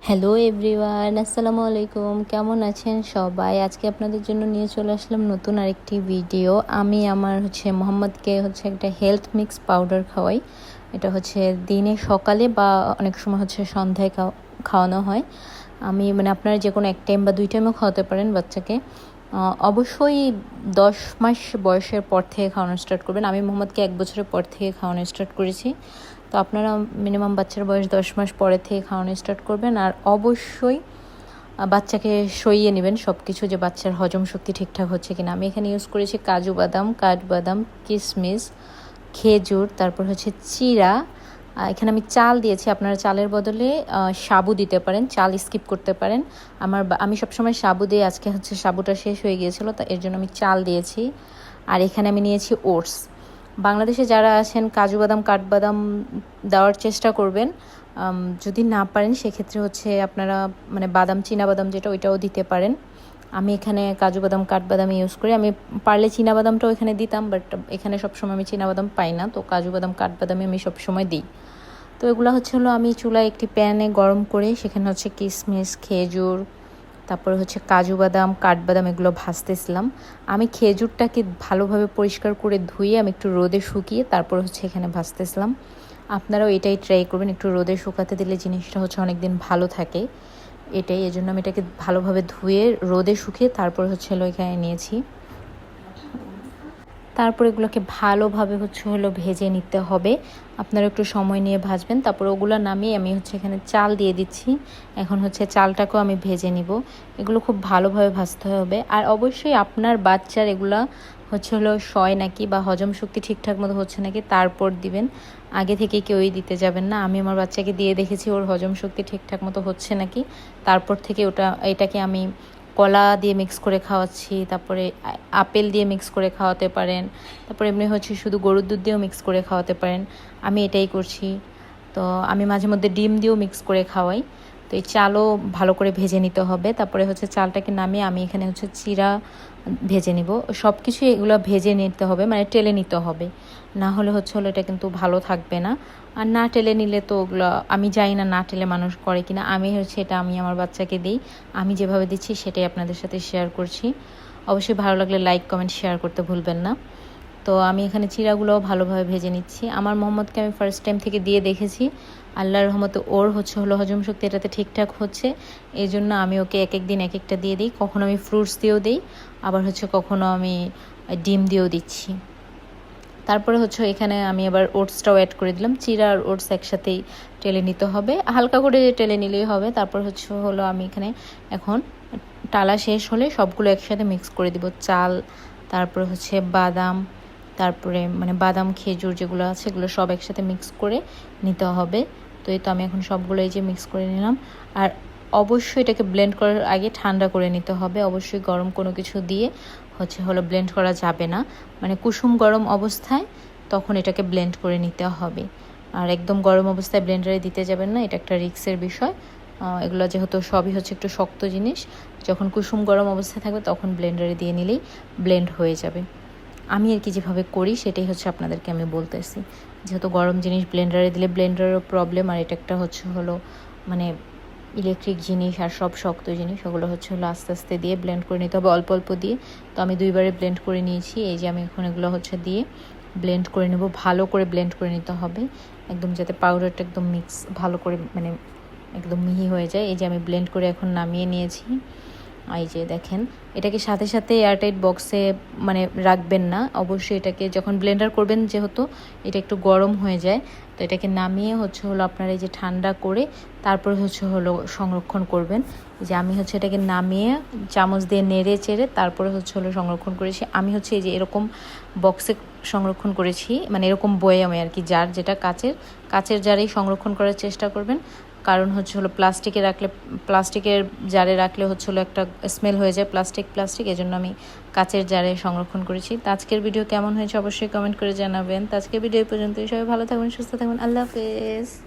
Hello everyone, আসসালামু আলাইকুম। কেমন আছেন সবাই? আজকে আপনাদের জন্য নিয়ে চলে আসলাম নতুন আরেকটি ভিডিও। আমি আমার মোহাম্মদকে একটা হেলথ মিক্স পাউডার খাওয়াই। এটা দিনে সকালে বা অনেক সময় সন্ধ্যায় খাওয়ানো হয়। আমি আপনারা যে কোনো এক টাইম বা 2 টাইমও খাওয়াতে পারেন বাচ্চাকে। অবশ্যই 10 মাস বয়সের পর থেকে খাওয়ানো স্টার্ট করবেন। আমি মোহাম্মদকে 1 বছরের পর থেকে খাওয়ানো স্টার্ট করেছি। তো আপনারা মিনিমাম বাচ্চার বয়স 10 মাস পরে থেকে খাওয়ানো স্টার্ট করবেন। আর অবশ্যই বাচ্চাকে সইয়ে নেবেন সব কিছু, যে বাচ্চার হজম শক্তি ঠিকঠাক হচ্ছে কিনা। আমি এখানে ইউজ করেছি কাজু বাদাম, কাঠবাদাম, কিশমিশ, খেজুর, তারপর চিরা। এখানে আমি চাল দিয়েছি। আপনারা চালের বদলে সাবু দিতে পারেন, চাল স্কিপ করতে পারেন। আমি সবসময় সাবু দিয়ে, আজকে সাবুটা শেষ হয়ে গিয়েছিলো, তা এর জন্য আমি চাল দিয়েছি। আর এখানে আমি নিয়েছি ওটস। বাংলাদেশে যারা আছেন কাজু বাদাম, কাঠবাদাম দেওয়ার চেষ্টা করবেন। যদি না পারেন সেক্ষেত্রে আপনারা বাদাম, বাদাম যেটা, ওইটাও দিতে পারেন। আমি এখানে কাজু বাদাম, কাঠবাদাম ইউজ করি। আমি পারলে বাদামটাও এখানে দিতাম, বাট এখানে সবসময় আমি বাদাম পাই না, তো কাজু বাদাম, কাঠবাদামই আমি সবসময় দিই। তো এগুলো আমি চুলায় একটি প্যানে গরম করে সেখানে কিশমিশ, খেজুর, তারপরে কাজু বাদাম, কাঠবাদাম এগুলো ভাজতেছিলাম। আমি খেজুরটাকে ভালোভাবে পরিষ্কার করে ধুয়ে আমি একটু রোদে শুকিয়ে তারপর এখানে ভাজতেছিলাম। আপনারাও এটাই ট্রাই করবেন, একটু রোদে শুকাতে দিলে জিনিসটা অনেক দিন ভালো থাকে। এই জন্য আমি এটাকে ভালোভাবে ধুয়ে রোদে শুকিয়ে তারপর এখানে নিয়েছি। তারপর এগুলোকে ভালোভাবে ভেজে নিতে হবে। আপনারা একটু সময় নিয়ে ভাজবেন। তারপর ওগুলো নামিয়ে আমি এখানে চাল দিয়ে দিচ্ছি। এখন চালটাকেও আমি ভেজে নিব। এগুলো খুব ভালোভাবে ভাজতে হবে। আর অবশ্যই আপনার বাচ্চার এগুলা সয় নাকি বা হজম শক্তি ঠিকঠাক মতো হচ্ছে নাকি তারপর দিবেন। আগে থেকে কেউই দিতে যাবেন না। আমি আমার বাচ্চাকে দিয়ে দেখেছি ওর হজম শক্তি ঠিকঠাক মতো হচ্ছে নাকি, তারপর থেকে এটাকে আমি কলা দিয়ে মিক্স করে খাওয়াচ্ছি। তারপরে আপেল দিয়ে মিক্স করে খাওয়াতে পারেন। তারপরে এমনি শুধু গরুর দুধ দিয়েও মিক্স করে খাওয়াতে পারেন। আমি এটাই করছি। তো আমি মাঝে মধ্যে ডিম দিয়েও মিক্স করে খাওয়াই। তো এই চালও ভালো করে ভেজে নিতে হবে। তারপরে চালটাকে নামিয়ে আমি এখানে চিরা ভেজে নিব। সব কিছু এগুলো ভেজে নিতে হবে, টেলে নিতে হবে, না হলে এটা কিন্তু ভালো থাকবে না। আর না টেলে নিলে তো ওগুলো আমি জানি না টেলে মানুষ করে কিনা। আমি এটা আমি আমার বাচ্চাকে দিই। আমি যেভাবে দিচ্ছি সেটাই আপনাদের সাথে শেয়ার করছি। অবশ্যই ভালো লাগলে লাইক, কমেন্ট, শেয়ার করতে ভুলবেন না। তো আমি এখানে চিরাগুলোও ভালোভাবে ভেজে নিচ্ছি। আমার মোহাম্মদকে আমি ফার্স্ট টাইম থেকে দিয়ে দেখেছি, আল্লাহর রহমতে ওর হজম শক্তি এটাতে ঠিকঠাক হচ্ছে। এই জন্য আমি ওকে এক এক দিন এক একটা দিয়ে দিই। কখনো আমি ফ্রুটস দিয়েও দিই, আবার কখনো আমি ডিম দিয়েও দিচ্ছি। তারপরে এখানে আমি আবার ওটসটাও অ্যাড করে দিলাম। চিরা আর ওটস একসাথেই টেলে নিতে হবে, হালকা করে টেলে নিলেই হবে। তারপর আমি এখানে এখন টালা শেষ হলে সবগুলো একসাথে মিক্স করে দিব। চাল, তারপরে বাদাম, তারপরে বাদাম, খেজুর যেগুলো আছে এগুলো সব একসাথে মিক্স করে নিতে হবে। তো এই তো আমি এখন সবগুলো এই যে মিক্স করে নিলাম। আর অবশ্যই এটাকে ব্লেন্ড করার আগে ঠান্ডা করে নিতে হবে। অবশ্যই গরম কোনো কিছু দিয়ে ব্লেন্ড করা যাবে না। কুসুম গরম অবস্থায় তখন এটাকে ব্লেন্ড করে নিতে হবে। আর একদম গরম অবস্থায় ব্লেন্ডারে দিতে যাবেন না, এটা একটা রিস্কের বিষয়। এগুলো যেহেতু সবই একটু শক্ত জিনিস, যখন কুসুম গরম অবস্থায় থাকবে তখন ব্লেন্ডারে দিয়ে নিলেই ব্লেন্ড হয়ে যাবে। আমি আর কি যেভাবে করি সেটাই আপনাদেরকে আমি বলতেছি। যেহেতু গরম জিনিস ব্লেন্ডারে দিলে ব্লেন্ডারেরও প্রবলেম, আর এটা একটা ইলেকট্রিক জিনিস, আর সব শক্ত জিনিস, ওগুলো আস্তে আস্তে দিয়ে ব্লেন্ড করে নিতে হবে, অল্প অল্প দিয়ে। তো আমি 2বারে ব্লেন্ড করে নিয়েছি। এই যে আমি এখন এগুলো দিয়ে ব্লেন্ড করে নেব। ভালো করে ব্লেন্ড করে নিতে হবে, একদম যাতে পাউডারটা একদম মিক্স ভালো করে একদম মিহি হয়ে যায়। এই যে আমি ব্লেন্ড করে এখন নামিয়ে নিয়েছি। এই যে দেখেন, এটাকে সাথে সাথে এয়ারটাইট বক্সে রাখবেন না। অবশ্যই এটাকে যখন ব্লেন্ডার করবেন, যেহেতু এটা একটু গরম হয়ে যায়, তো এটাকে নামিয়ে আপনারা এই যে ঠান্ডা করে তারপরে সংরক্ষণ করবেন। যে আমি এটাকে নামিয়ে চামচ দিয়ে নেড়ে চেড়ে তারপরে সংরক্ষণ করেছি। আমি এই যে এরকম বক্সে সংরক্ষণ করেছি, এরকম বয়ামে আর কি, জার, যেটা কাচের জারেই সংরক্ষণ করার চেষ্টা করবেন। কারণ প্লাস্টিকের জারে রাখলে একটা স্মেল হয়ে যায়, প্লাস্টিক। এজন্য আমি কাচের জারে সংরক্ষণ করেছি। তো আজকের ভিডিও কেমন হয়েছে অবশ্যই কমেন্ট করে জানাবেন। তো আজকের ভিডিও এই পর্যন্তই। সবাই ভালো থাকবেন, সুস্থ থাকবেন। আল্লাহ হাফেজ।